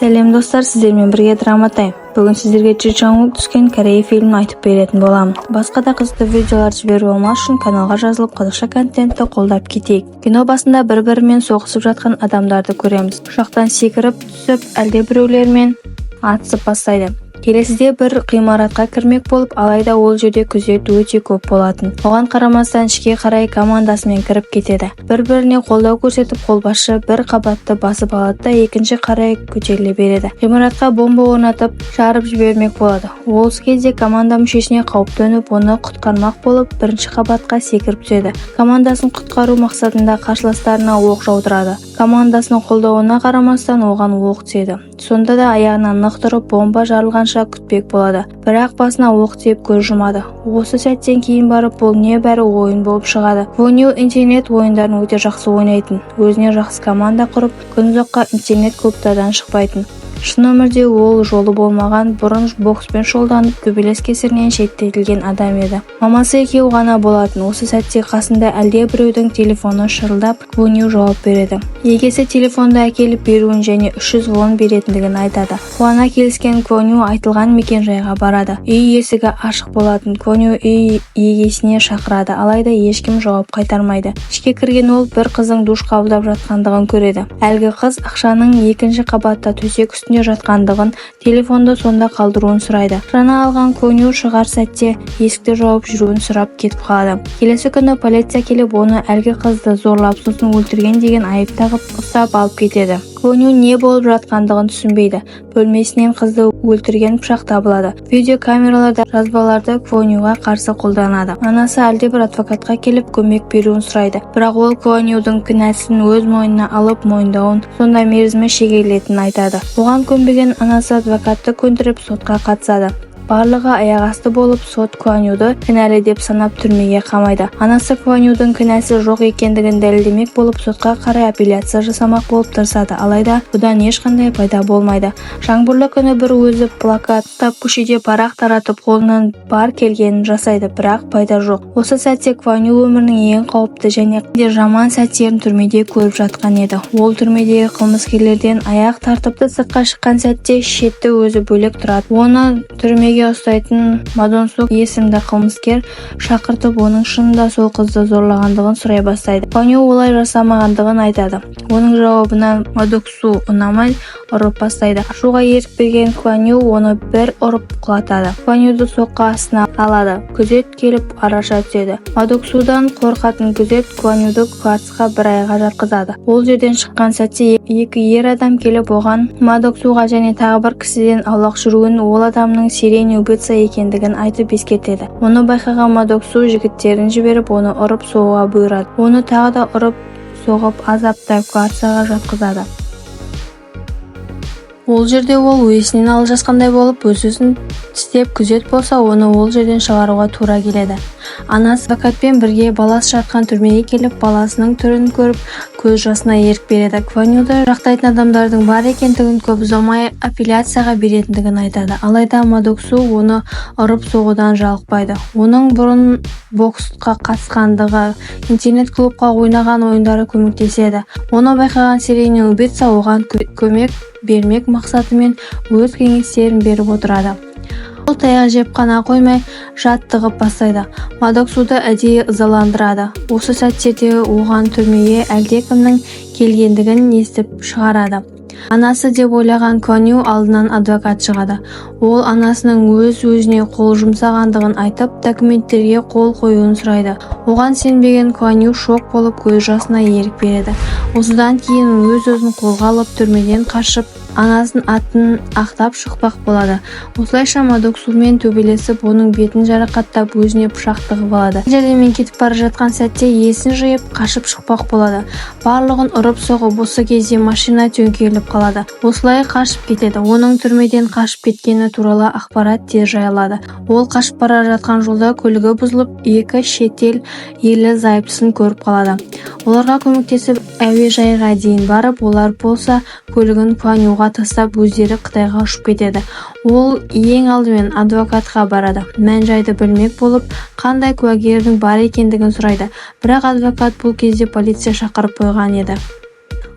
Сәлем достар, сіздермен бірге драма тайм. Бүгін сіздерге Джи Чаңгук түскен Корея фильмін айтып беретін боламын. Басқа да қызықты видеолар жіберу болмас үшін каналға жазылып қазақша контентті қолдап кетейік. Кино басында бір-бірімен соғысып жатқан адамдарды көреміз. Ұшақтан секіріп түсіп, әлде біреулермен атысып бастайды. Келесіде бір ғимаратқа кірмек болып, алайда ол жерде күзет өте көп болатын. Оған қарамастан ішке қарай командасымен кіріп кетеді. Бір-біріне қолдау көрсетіп, қолбасшы бір қабатты басып алады да екінші қарай көтеріле береді. Ғимаратқа бомба орнатып, жарып жібермек болады. Ол кезде команда мүшесіне қауіп төніп, оны құтқармақ болып, бірінші қабатқа секіріп түседі. Командасын құтқару мақсатында қарсыластарына оқ жаудырады. Командасының қолдауына қарамастан оған оқ тиеді. Сонда да аяғынан нық тұрып, бомба жарылғанша күтпек болады. Бірақ басына оқ тиіп көз жұмады. Осы сәттен кейін барып, бұл небәрі ойын болып шығады. Воню интернет ойындарын өте жақсы ойнайтын. Өзіне жақсы команда құрып, күн ұзаққа интернет клубтардан шықпайтын. Шын өмірде ол жолы болмаған, бұрын бокспен шұғылданып, төбелес кесірінен шеттетілген адам еді. Мамасы екеуі ғана болатын. Осы сәтте қасында әлде біреудің телефоны шырылдап, Воню жауап береді. Егесі телефонды әкеліп беруін және 300 вон беретіндігін айтады. Қуана келіскен Воню айтылған мекен-жайға барады. Үй есігі ашық болатын. Воню үй егесіне шақырады, алайда ешкім жауап қайтармайды. Ішке кірген ол бір қыздың душ қабылдап жатқандығын көреді. Әлгі қыз ақшаның екінші қабатта төсек үстінде жатқандығын, телефонды сонда қалдыруын сұрайды. Жаңа алған Воню шығар сәтте есікті жауып жүруін сұрап кетіп қалады. Келесі күні полиция келіп, оны әлгі қызды зорлап сосын өлтірген деген айып тағып ұстап алып кетеді. Воню не болып жатқандығын түсінбейді. Бөлмесінен қызды өлтірген пышақ табылады. Видеокамераларда жазбаларды Вонюға қарсы қолданады. Анасы әлдебір адвокатқа келіп көмек беруін сұрайды. Бірақ ол Вонюдің кінәсін өз мойнына алып мойындауын, сонда мерзімі шегерілетінін айтады. Оған көнбеген анасы адвокатты көндіріп сотқа қатысады. Барлығы аяқасты болып, сот Вонюды кінәлі деп санап түрмеге қамайды. Анасы Вонюдің кінәсі жоқ екендігін дәлелдемек болып, сотқа қарай апелляция жасамақ болып тырысады, алайда бұдан ешқандай пайда болмайды. Жаңбырлы күні бір өзі плакат ұстап, көшеде парақ таратып, қолынан бар келгенін жасайды, бірақ пайда жоқ. Осы сәтте Воню өмірінің ең қауіпті және де жаман сәттерін түрмеде көріп жатқан еді. Ол түрмедегі қылмыскерлерден аяқ тартыпты, сыртқа шыққан сәтте шетті өзі бөлек тұрады. Оны түрмеге ұстайтын Мадонсук есімді қылмыскер шақыртып, оның шынында сол қызды зорлағандығын сұрай бастайды. Воню олай жасамағандығын айтады. Оның жауабына Мадоксу ұнамай ұрып бастайды. Ашуға ерік берген Воню оны бір ұрып құлатады. Вонюды соққы астына алады. Күзет келіп араша түседі. Мадоксудан қорқатын күзет Вонюды квартирға бір айға жатқызады. Ол жерден шыққан сәтте екі ер адам келіп, оған Мадоксуға және тағы бір кісіден аулақ жүруін, ол адамның Сирени убийца екендігін айтып ескертеді. Оны байқаған Мадоксу жігіттерін жіберіп, оны ұрып соғуға бұйырады. Оны тағы да ұрып соғып, азаптап квартираға жатқызады. Ол жерде ол өйесінен алжасқандай болып, өз-өзін тістеп, күзет болса, оны ол жерден шығаруға тура келеді. Анасы адвокатпен бірге баласы жатқан түрмеге келіп, баласының түрін көріп, көз жасына ерік береді. Вонюды жақтайтын адамдардың бар екендігін, көп ұзамай апелляцияға беретіндігін айтады. Алайда Мадоксу оны ұрып соғудан жалықпайды. Оның бұрын боксқа қатысқандығы, интернет клубқа ойнаған ойындары көмектеседі. Оны байқаған Сирени убийца оған көмек бермек мақсатымен өз кеңестерін беріп отырады. Ол таяқ жеп қана қоймай жаттығып бастайды. Мадоксуды әдейі ызаландырады. Осы сәттерде оған түрмеге әлдекімнің келгендігін естіп шығарады. Анасы деп ойлаған Воню алдынан адвокат шығады. Ол анасының өз-өзіне қол жұмсағандығын айтып, документтерге қол қоюын сұрайды. Оған сенбеген Воню шок болып, көз жасына ерік береді. Осыдан кейін өз-өзін қолға алып, түрмеден қашып, анасын атын ақтап шықпақ болады. Осылайша Мадоксумен төбелесіп, оның бетін жарақаттап, өзіне пышақ тығып алады. Жәрдеммен кетіп бара жатқан сәтте есін жиып, қашып шықпақ болады. Барлығын ұрып соғып, осы кезде машина төңкеріліп қалады. Осылай қашып кетеді. Оның түрмеден қашып кеткені туралы ақпарат тез жайылады. Ол қашып бара жатқан жолда көлігі бұзылып, екі шетел елі зайыптысын көріп қалады. Оларға көмектесіп, әуежайға дейін барып, олар болса көлігін Вонюға тастап өздері Қытайға ұшып кетеді. Ол ең алдымен адвокатқа барады. Мән-жайды білмек болып, қандай куәгердің бар екендігін сұрайды. Бірақ адвокат бұл кезде полиция шақырып қойған еді.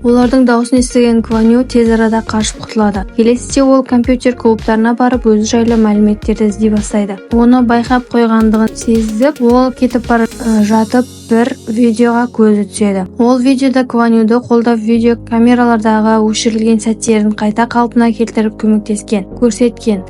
Олардың дауысын естіген Кван Ю тез арада қашып құтылады. Келесіде ол компьютер клубтарына барып өзі жайлы мәліметтерді іздей бастайды. Оны байқап қойғандығын сезіп, ол кетіп бара жатып бір видеоға көзі түседі. Ол видеода Кван Юді қолдап видео камералардағы өшірілген сәттерін қайта қалпына келтіріп көмектескен, көрсеткен.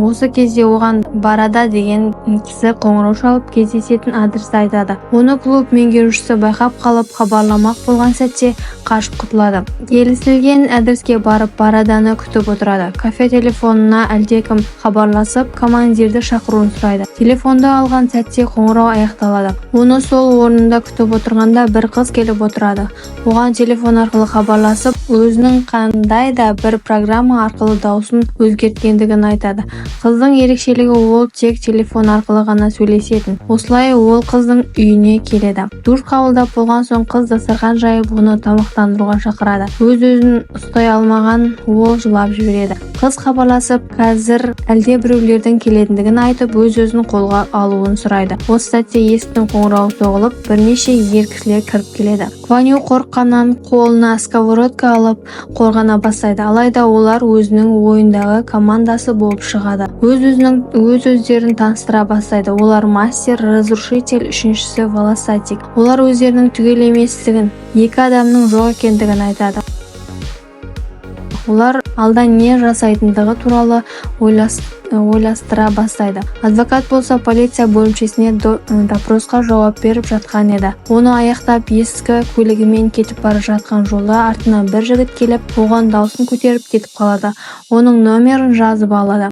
Осы кезде оған Барада деген кісі қоңырау шалып кездесетін адресті айтады. Оны клуб меңгерушісі байқап қалып хабарламақ болған сәтте қашып құтылады. Келісілген адреске барып Бараданы күтіп отырады. Кафе телефонына әлдекім хабарласып, командирді шақыруын сұрайды. Телефонды алған сәтте қоңырау аяқталады. Оны сол орнында күтіп отырғанда бір қыз келіп отырады. Оған телефон арқылы хабарласып, өзінің қандай да бір программа арқылы дауысын өзгерткендігін айтады. Қыздың ерекшелігі ол тек телефон арқылы ғана сөйлесетін. Осылай ол қыздың үйіне келеді. Душ қабылдап болған соң қыз дастархан жайып оны тамақтандыруға шақырады. Өз-өзін ұстай алмаған ол жылап жібереді. Қыз хабарласып, қазір әлде біреулердің келетіндігін айтып, өз-өзін қолға алуын сұрайды. Осы сәтте есіктің қоңырауы соғылып, бірнеше ер кісілер кіріп келеді. Кван Ю қорыққаннан қолына сковородка алып қорғана бастайды. Алайда олар өзінің ойындағы командасы болып шығады. Өз-өздерін таныстыра бастайды. Олар мастер, разрушитель, үшіншісі волосатик. Олар өздерінің түгел еместігін, екі адамның жоқ екендігін айтады. Олар алда не жасайтындығы туралы ойластыра бастайды. Адвокат болса полиция бөлімшесіне допросқа жауап беріп жатқан еді. Оны аяқтап ескі көлігімен кетіп бара жатқан жолда артынан бір жігіт келіп, оған даусын көтеріп кетіп қалады. Оның номерін жазып алады.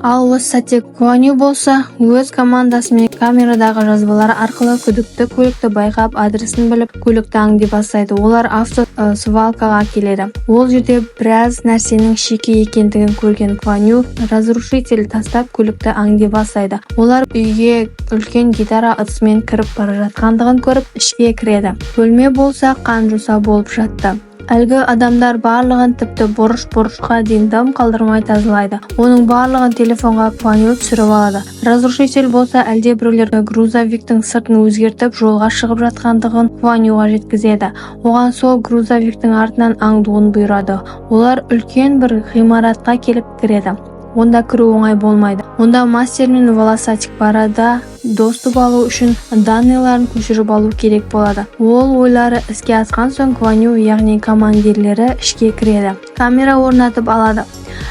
Ал осы сәтте Кван Ю болса, өз командасымен камерадағы жазбалар арқылы күдікті көлікті байқап, адресін біліп, көлікті аңди бастайды. Олар автосвалкаға келеді. Ол жерде біраз нәрсенің шикі екендігін көрген Кван Ю разрушитель тастап көлікті аңди бастайды. Олар үйге үлкен гитара ыдысымен кіріп бара жатқандығын көріп, ішке кіреді. Бөлме болса қан-жоса болып жатты. Әлгі адамдар барлығын тіпті бұрыш-бұрышқа дейін дым қалдырмай тазалайды. Оның барлығын телефонға Кван Ю түсіріп алады. Разрушитель болса әлде біреулер грузовиктің сыртын өзгертіп жолға шығып жатқандығын Кван Юға жеткізеді. Оған сол грузовиктің артынан аңдуын бұйырады. Олар үлкен бір ғимаратқа келіп кіреді. Онда кіру оңай болмайды. Онда мастер мен волосатик Барада доступ алу үшін данныйларын көшіріп алу керек болады. Ол ойлары іске асқан соң Кван Ю, яғни командирлері ішке кіреді. Камера орнатып алады.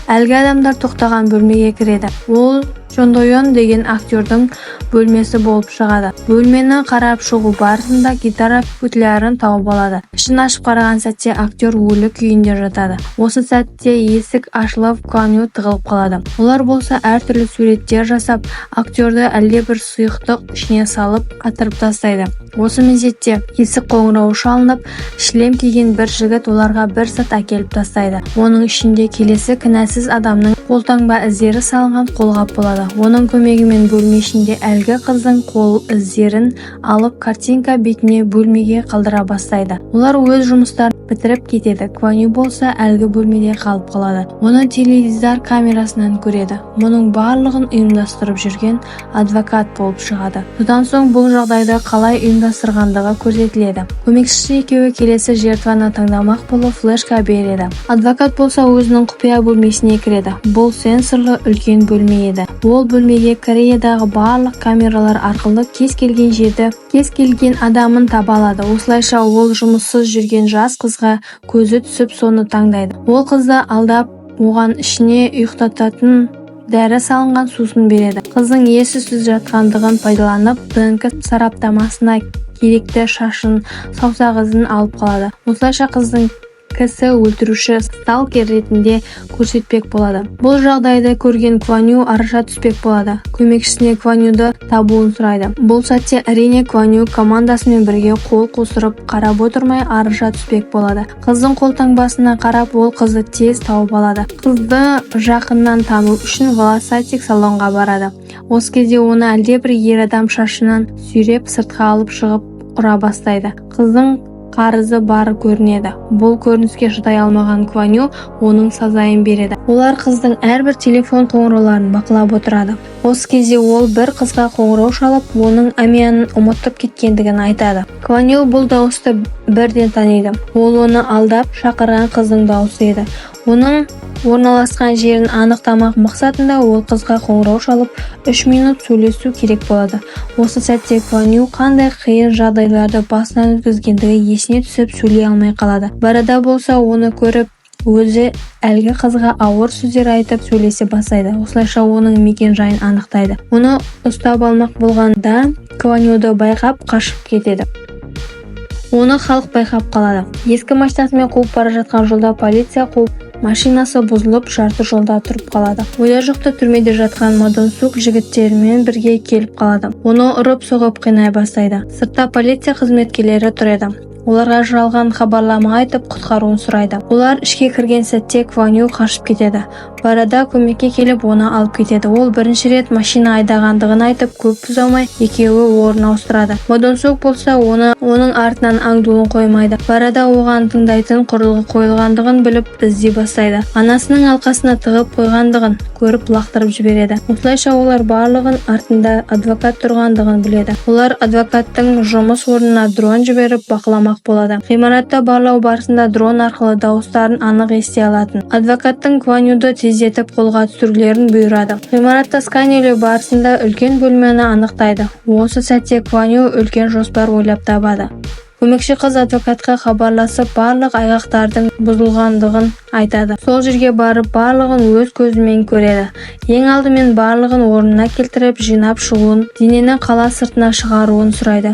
Әлгі адамдар тоқтаған бөлмеге кіреді. Ол Чон До Йон деген актердің бөлмесі болып шығады. Бөлмені қарап шығу барысында гитара футлярын тауып алады. Ішін ашып қараған сәтте актер өлі күйінде жатады. Осы сәтте есік ашылып, Кван Ю тығылып қалады. Олар болса әртүрлі суреттер жасап, актерді әлде бір сұйықтық ішіне салып атырып тастайды. Осы мезетте есік қоңырауы шалынып, шлем киген бір жігіт оларға бір зат әкеліп тастайды. Оның ішінде келесі кінәсіз адамның қолтаңба іздері салынған қолғап болады. Оның көмегімен бөлме ішінде әлгі қыздың қол іздерін алып, картинка бетіне бөлмеге қалдыра бастайды. Олар өз жұмыстарын бітіріп кетеді. Кван Ю болса әлгі бөлмеде қалып қалады. Оны теледидар камерасынан көреді. Мұның барлығын ұйымдастырып жүрген адвокат болып шығады. Содан соң бұл жағдайды қалай ұйымдастырғандығы көрсетіледі. Көмекшісі екеуі келесі жертваны таңдамақ болып флешка береді. Адвокат болса өзінің құпия бөлмесіне кіреді. Бұл сенсорлы үлкен бөлме еді. Ол бөлмеге Кореядағы барлық камералар арқылы кез келген жерді, кез келген адамын таба алады. Осылайша ол жұмыссыз жүрген жас қызға көзі түсіп, соны таңдайды. Ол қызды алдап, оған ішіне ұйықтататын дәрі салынған сусын береді. Қыздың ес-түссіз жатқандығын пайдаланып, ДНК сараптамасына керекті шашын, саусақ ізін алып қалады. Осылайша қыздың кісі өлтіруші сталкер ретінде көрсетпек болады. Бұл жағдайды көрген Кван Ю араша түспек болады. Көмекшісіне Кван Юды табуын сұрайды. Бұл сәтте әрине Кван Ю командасымен бірге қол қусырып қарап отырмай араша түспек болады. Қыздың қолтаңбасына қарап, ол қызды тез тауып алады. Қызды жақыннан тану үшін волосатик салонға барады. Осы кезде оны әлде бір ер адам шашынан сүйреп сыртқа алып шығып ұра бастайды. Қыздың қарызы бар көрінеді. Бұл көрініске шыдай алмаған Кван Ю оның сазайын береді. Олар қыздың әрбір телефон қоңырауларын бақылап отырады. Осы кезде ол бір қызға қоңырау шалып, оның Амиянын ұмытып кеткендігін айтады. Кван Ю бұл дауысты бірден таниды. Ол оны алдап шақырған қыздың дауысы еді. Оның орналасқан жерін анықтамақ мақсатында ол қызға қоңырау шалып 3 минут сөйлесу керек болады. Осы сәтте Кван Ю қандай қиын жағдайларды басынан өткізгендігі есіне түсіп сөйлей алмай қалады. Барада болса оны көріп, өзі әлгі қызға ауыр сөздер айтып сөйлесе бастайды. Осылайша оның мекен жайын анықтайды. Оны ұстап алмақ болғанда Кван Юды байқап қашып кетеді. Оны халық байқап қалады. Ескі машинасымен қуып бара жатқан жолда полиция қуып, машинасы бұзылып, жарты жолда тұрып қалады. Ойда жоқта түрмеде жатқан Ма Дун Сук жігіттерімен бірге келіп қалады. Оны ұрып соғып қинай бастайды. Сыртта полиция қызметкерлері тұр еді. Оларға жалған хабарлама айтып құтқаруын сұрайды. Олар ішке кірген сәтте Кван Ю қашып кетеді. Барада көмекке келіп оны алып кетеді. Ол бірінші рет машина айдағандығын айтып, көп ұзамай екеуі орын ауыстырады. Ма Дун Сук болса оның артынан аңдуын қоймайды. Барада оған тыңдайтын құрылғы қойылғандығын біліп іздей бастайды. Анасының алқасына тығып қойғандығын көріп лақтырып жібереді. Осылайша олар барлығын артында адвокат тұрғандығын біледі. Олар адвокаттың жұмыс орнына дрон жіберіп бақыламақ болады. Ғимаратта барлау барысында дрон арқылы дауыстарын анық ести алатын. Адвокаттың Кван Юды тездетіп қолға түсірулерін бұйырады. Ғимаратта сканерлеу барысында үлкен бөлмені анықтайды. Осы сәтте Кван Ю үлкен жоспар ойлап табады. Көмекші қыз адвокатқа хабарласып, барлық айғақтардың бұзылғандығын айтады. Сол жерге барып, барлығын өз көзімен көреді. Ең алдымен барлығын орнына келтіріп, жинап шығуын, денені қала сыртына шығаруын сұрайды.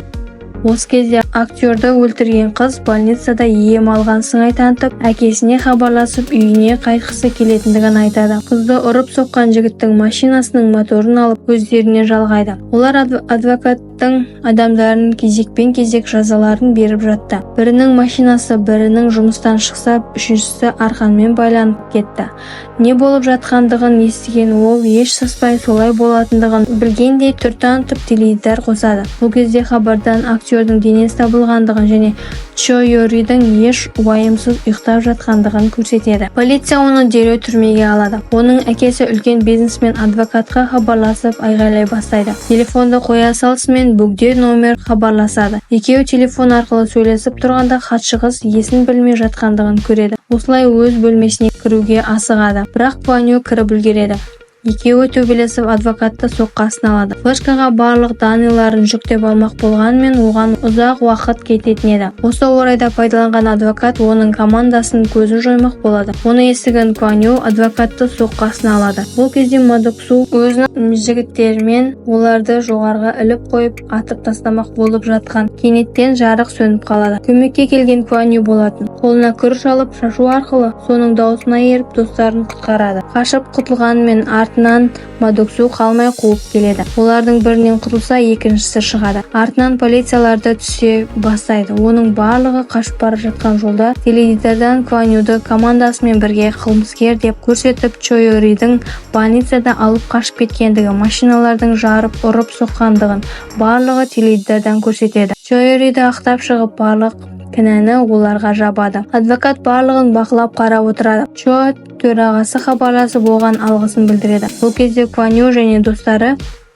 Осы кезде актерді өлтірген қыз больницада ем алған сыңай танытып, әкесіне хабарласып, үйіне қайтқысы келетіндігін айтады. Қызды ұрып соққан жігіттің машинасының моторын алып, өздеріне жалғайды. Олар адвокаттың адамдарын кезек-кезек жазаларын беріп жатты. Бірінің машинасы бірінің жұмыстан шықса, үшіншісі арқанмен байланып кетті. Не болып жатқандығын естіген ол еш саспай солай болатындығын білгендей түр танытып теледидар қосады. Бұл кезде хабардан актердің денесі табылғандығын және Чо Йоридің еш уайымсыз ұйықтап жатқандығын көрсетеді. Полиция оны дереу түрмеге алады. Оның әкесі үлкен бизнесмен адвокатқа хабарласып айғайлай бастайды. Телефонды қоя салысымен бөгде номер хабарласады. Екеуі телефон арқылы сөйлесіп тұрғанда хатшы қыз есін білмей жатқандығын көреді. Осылай өз бөлмесіне кіруге асығады. Бірақ Кван Ю кіріп үлгереді. Екеуі төбелесіп адвокатты соққы астына алады. Флешкаға барлық даныларын жүктеп алмақ болғанмен оған ұзақ уақыт кететін еді. Осы орайда пайдаланған адвокат оның командасын көзін жоймақ болады. Оны естіген Кван Ю адвокатты соққы астына алады. Бұл кезде Ма Дун Сук өзінің жігіттерімен оларды жоғарға іліп қойып атып тастамақ болып жатқан кенеттен жарық сөніп қалады. Көмекке келген Кван Ю болатын. Қолына күріш алып шашу арқылы соның даусына еріп достарын құтқарады. Қашып құтылғанымен артынан Ма Дун Сук қалмай қуып келеді. Олардың бірінен құтылса, екіншісі шығады. Артынан полицияларды түсе бастайды. Оның барлығы қашып бара жатқан жолда теледидардан Кван Юды командасымен бірге қылмыскер деп көрсетіп, Чо Йоридің больницада алып қашып кеткендігі, машиналардың жарып ұрып соққандығын барлығы теледидардан көрсетеді. Чо Йориді ақтап шығып барлық кінәні оларға жабады. Адвокат барлығын бақылап қарап отырады. Чо төрағасы хабарласып оған алғысын білдіреді. Бұл кезде Кван Ю және достары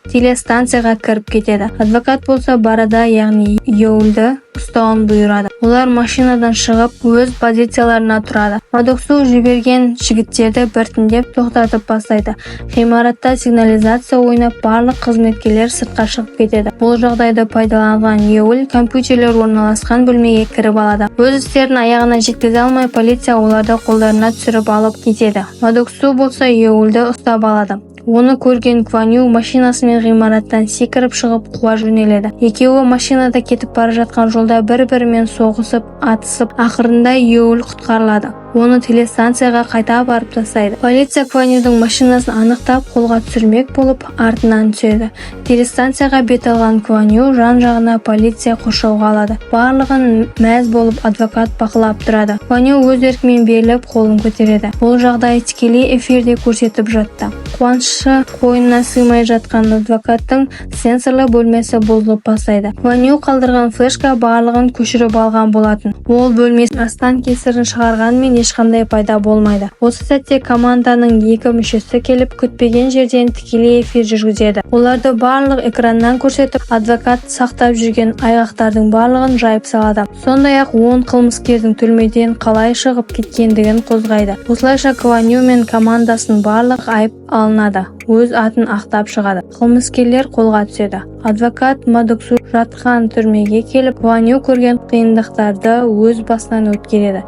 телестанцияға кіріп кетеді. Адвокат болса барада, яғни Йоулді ұстауын бұйырады. Олар машинадан шығып, өз позицияларына тұрады. Ма Дун Сук жіберген жігіттерді біртіндеп тоқтатып бастайды. Ғимаратта сигнализация ойнап, барлық қызметкерлер сыртқа шығып кетеді. Бұл жағдайды пайдаланған Йоул компьютерлер орналасқан бөлмеге кіріп алады. Өз істерін аяғына жеткізе алмай, полиция оларды қолдарына түсіріп алып кетеді. Ма Дун Сук болса Йоулді ұстап алады. Оны көрген Кван Ю машинасымен ғимараттан секіріп шығып қуа жөнеледі. Екеуі машинада кетіп бара жатқан жолда бір-бірімен соғысып, атысып, ақырында Йоул құтқарылады. оны телестанцияға қайта апарып тастайды. Полиция Кванюдің машинасын анықтап қолға түсірмек болып артынан түседі. Телестанцияға бет алған Кваню жан-жағына полиция қоршауға алады. Барлығын мәз болып адвокат бақылап тұрады. Кваню өз еркімен беріліп қолын көтереді. Бұл жағдай тікелей эфирде көрсетіп жатты. Қуанышы қойнына сыймай жатқан адвокаттың сенсорлы бөлмесі бұзылып бастайды. Кваню қалдырған флешка барлығын көшіріп алған болатын. Ол бөлмесінің астан кесірін шығарғанмен ешқандай пайда болмайды. Осы сәтте команданың екі мүшесі келіп күтпеген жерден тікелей эфир жүргізеді. Оларды барлық экраннан көрсетіп, адвокат сақтап жүрген айғақтардың барлығын жайып салады. Сондай-ақ 10 қылмыскердің түрмеден қалай шығып кеткендігін қозғайды. Осылайша Кваню мен командасын барлық айып алынады. Өз атын ақтап шығады. Қылмыскерлер қолға түседі. Адвокат Мадуксу жатқан түрмеге келіп, Кваню көрген қиындықтарды өз басынан өткереді.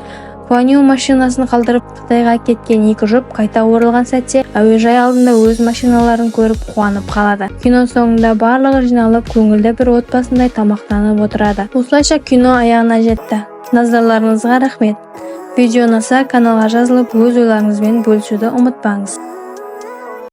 Кваню машинасын қалдырып Қытайға кеткен екі жұп қайта оралған сәтте әуежай алдында өз машиналарын көріп қуанып қалады. Кино соңында барлығы жиналып көңілді бір отбасындай тамақтанып отырады. Осылайша кино аяғына жетті. Назарларыңызға рахмет. Видео ұнаса каналға жазылып өз ойларыңызбен бөлісуді ұмытпаңыз.